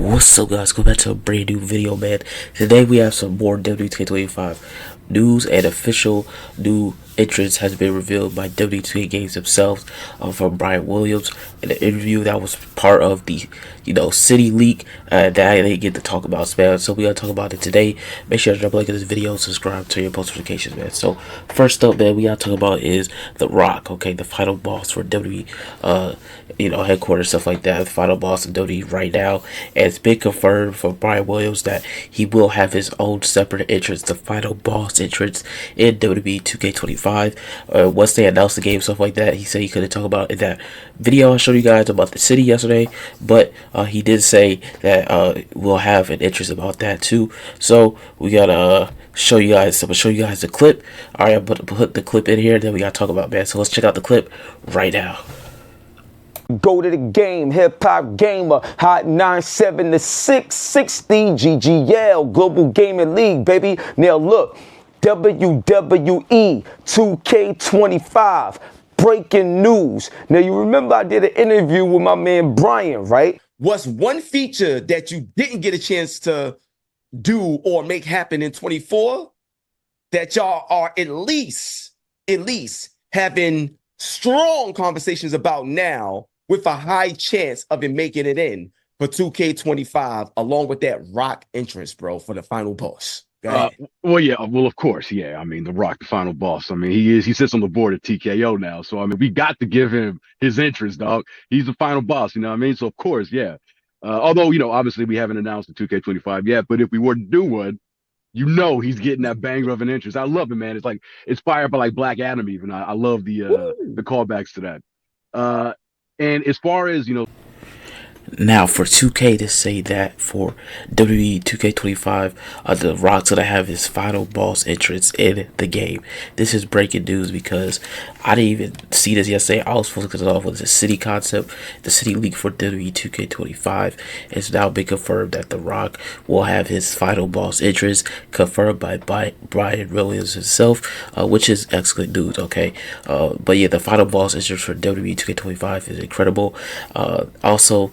What's up, guys? Go back to a brand new video, man. Today we have some more WWE2K25 news, and official new entrance has been revealed by WWE2K Games themselves, from Brian Williams in an interview that was part of the city leak that I didn't get to talk about, man. So we gotta talk about it today. Make sure to drop a like on this video, subscribe, turn your post notifications, man. So first up, man, we gotta talk about is The Rock, okay, the final boss for WWE headquarters, stuff like that, the final boss of WWE right now. And it's been confirmed from Brian Williams that he will have his own separate entrance, the final boss entrance in WWE 2K25. Once they announced the game, stuff like that, he said he couldn't talk about in that video I showed you guys about the city yesterday, but he did say that we'll have an entrance about that too. So we gotta show you guys. I'm gonna show you guys the clip. All right, I'm gonna put the clip in here. Then we gotta talk about, man. So let's check out the clip right now. Go to the game, hip hop gamer, hot 97 to 660, GGL, Global Gaming League, baby. Now look, WWE 2K25, breaking news. Now you remember I did an interview with my man Brian, right? What's one feature that you didn't get a chance to do or make happen in 24 that y'all are at least having strong conversations about now, with a high chance of it making it in for 2K25, along with that Rock entrance, bro, for the final boss? Well, of course, yeah. I mean, The Rock, the final boss. I mean, he sits on the board at TKO now. So, I mean, we got to give him his entrance, dog. He's the final boss, you know what I mean? So, of course, yeah. Although, obviously we haven't announced the 2K25 yet, but if we were to do one, he's getting that banger of an entrance. I love it, man. It's like inspired by like Black Adam even. I love the callbacks to that. And as far as, Now, for 2K to say that for WWE 2K25, The Rock's gonna have his final boss entrance in the game. This is breaking news because I didn't even see this yesterday. I was supposed to cut it off with the city concept, the city league for WWE 2K25. It's now been confirmed that The Rock will have his final boss entrance, confirmed by Brian Williams himself, which is excellent news, okay? But yeah, the final boss entrance for WWE 2K25 is incredible. Also,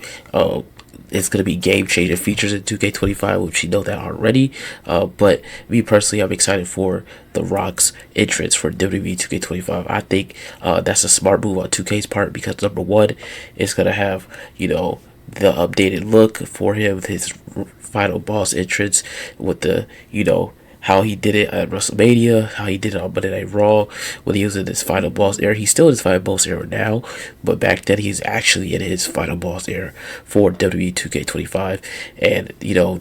it's going to be game-changing features in 2K25, which you know that already. But me personally, I'm excited for The Rock's entrance for WWE 2K25. I think that's a smart move on 2K's part because, number one, it's going to have, the updated look for him with his final boss entrance with the, how he did it at WrestleMania, how he did it on Monday Night Raw when he was in his final boss era. He's still in his final boss era now, but back then he's actually in his final boss era for WWE 2K25. And,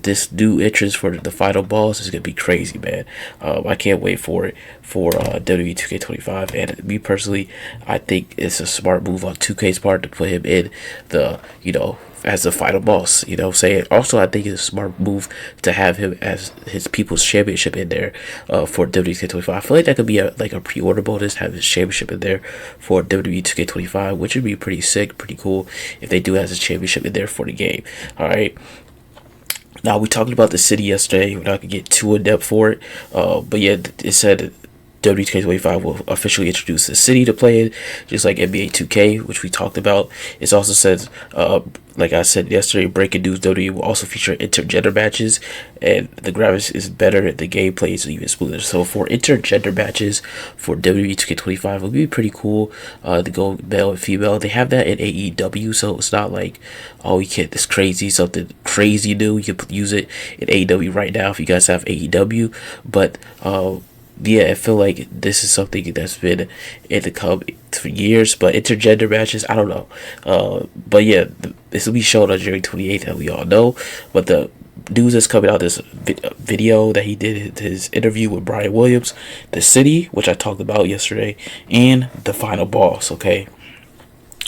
this new entrance for the final boss is going to be crazy, man. I can't wait for it for WWE 2K25. And me personally, I think it's a smart move on 2K's part to put him in the, as the final boss, saying. Also, I think it's a smart move to have him as his People's Championship in there for WWE 2K25. I feel like that could be a pre-order bonus, have his championship in there for WWE 2K25, which would be pretty sick, pretty cool if they do have his championship in there for the game. All right. Now, we talked about the city yesterday. We're not going to get too in-depth for it. But yeah, it said WWE2K25 will officially introduce the city to play in, just like NBA 2K, which we talked about. It also says, like I said yesterday, breaking news, WWE will also feature intergender matches, and the graphics is better, the gameplay is even smoother. So for intergender matches for WWE 2K25, it would be pretty cool to go male and female. They have that in AEW, so it's not like, oh, you can't, this crazy, something crazy new. You can use it in AEW right now if you guys have AEW, but yeah, I feel like this is something that's been in the come for years, but intergender matches, I don't know. But yeah, this will be shown on January 28th, that we all know. But the news that's coming out, this video that he did, his interview with Brian Williams, the city, which I talked about yesterday, and the final boss, okay?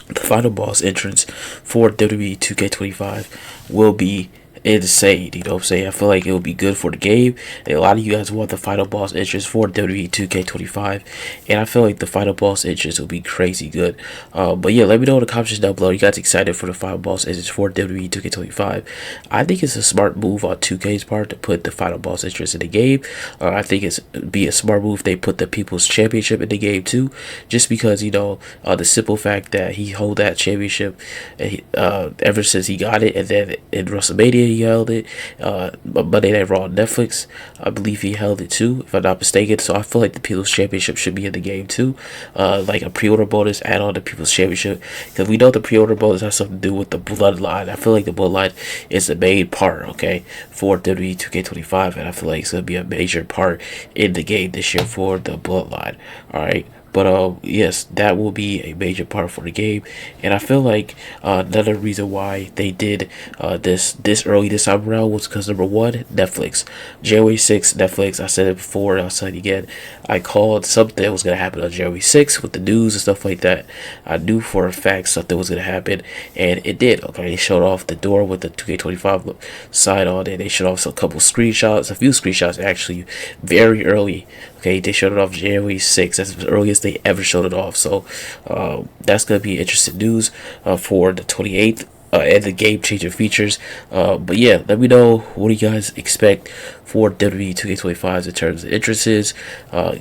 The final boss entrance for WWE 2K25 will be insane, you know what I'm saying? I feel like it would be good for the game. And a lot of you guys want the final boss entrance for WWE 2K25, and I feel like the final boss entrance will be crazy good. But yeah, let me know in the comments down below. You guys excited for the final boss entrance for WWE 2K25? I think it's a smart move on 2K's part to put the final boss entrance in the game. I think it's be a smart move if they put the People's Championship in the game too, just because the simple fact that he hold that championship ever since he got it, and then in WrestleMania he held it. Monday Night Raw on Netflix, I believe he held it too, if I'm not mistaken. So I feel like the People's Championship should be in the game too. Like a pre-order bonus add on the People's Championship, because we know the pre-order bonus has something to do with the bloodline. I feel like the bloodline is the main part, okay, for WWE 2K25, and I feel like it's gonna be a major part in the game this year for the bloodline. All right. But yes, that will be a major part for the game, and I feel like another reason why they did this early this time around was because number one, Netflix, January 6th, Netflix. I said it before, and I'll say it again. I called something was gonna happen on January 6th with the news and stuff like that. I knew for a fact something was gonna happen, and it did. Okay, they showed off the door with the 2K25 sign on it. They showed off a couple screenshots, a few screenshots actually, very early. Okay, they showed it off January 6th. That's the earliest they ever showed it off. So that's going to be interesting news for the 28th and the game-changing features. But yeah, let me know what do you guys expect for WWE 2K25 in terms of interests,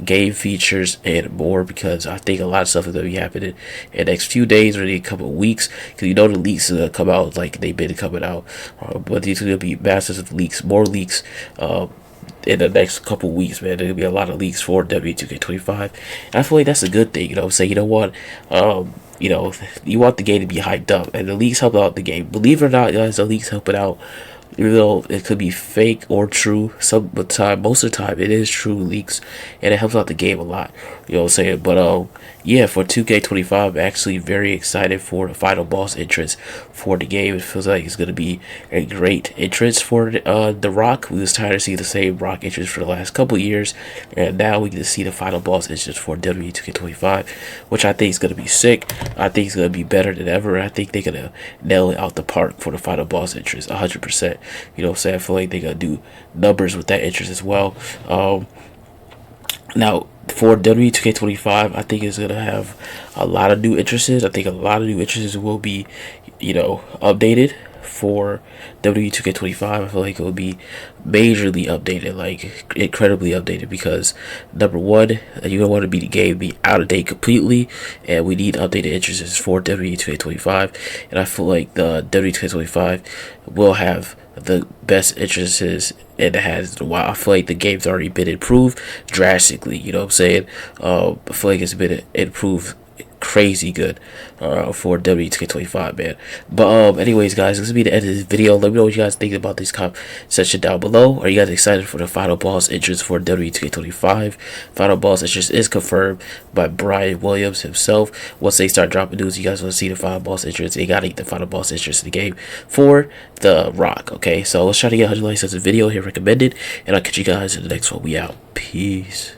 game features, and more, because I think a lot of stuff is going to be happening in the next few days or in a couple of weeks, because you know the leaks are going to come out like they've been coming out. But these are going to be massive leaks, more leaks. In the next couple weeks, man, there'll be a lot of leaks for W2K25, and I feel like that's a good thing. You know, say, you know what, you know, you want the game to be hyped up, and the leaks help out the game. Believe it or not, guys, the leaks help it out. Even though it could be fake or true, most of the time, it is true leaks, and it helps out the game a lot. You know what I'm saying? But yeah, for 2K25, I'm actually very excited for the final boss entrance for the game. It feels like it's gonna be a great entrance for the Rock. We was tired of seeing the same Rock entrance for the last couple years, and now we get to see the final boss entrance for W2K25, which I think is gonna be sick. I think it's gonna be better than ever. I think they're gonna nail it out the park for the final boss entrance, 100%. You know what I'm saying? I feel like they're gonna do numbers with that entrance as well. Now, for W2K25, I think it's gonna have a lot of new entrances. I think a lot of new entrances will be, you know, updated for W2K25. I feel like it will be majorly updated, like incredibly updated, because number one, you don't want to be the game be out of date completely, and we need updated entrances for W2K25. And I feel like the W2K25 will have the best entrances it has in a while. I feel like the game's already been improved drastically. You know what I'm saying? I feel like it's been improved crazy good for W2K25, man. But anyways, guys, this will be the end of this video. Let me know what you guys think about this comment section down below. Are you guys excited for the final boss entrance for W2K25? Final boss entrance is confirmed by Brian Williams himself. Once they start dropping news, you guys want to see the final boss entrance, they gotta get the final boss entrance in the game for the Rock. Okay, so let's try to get 100 likes on this video here recommended, and I'll catch you guys in the next one. We out. Peace.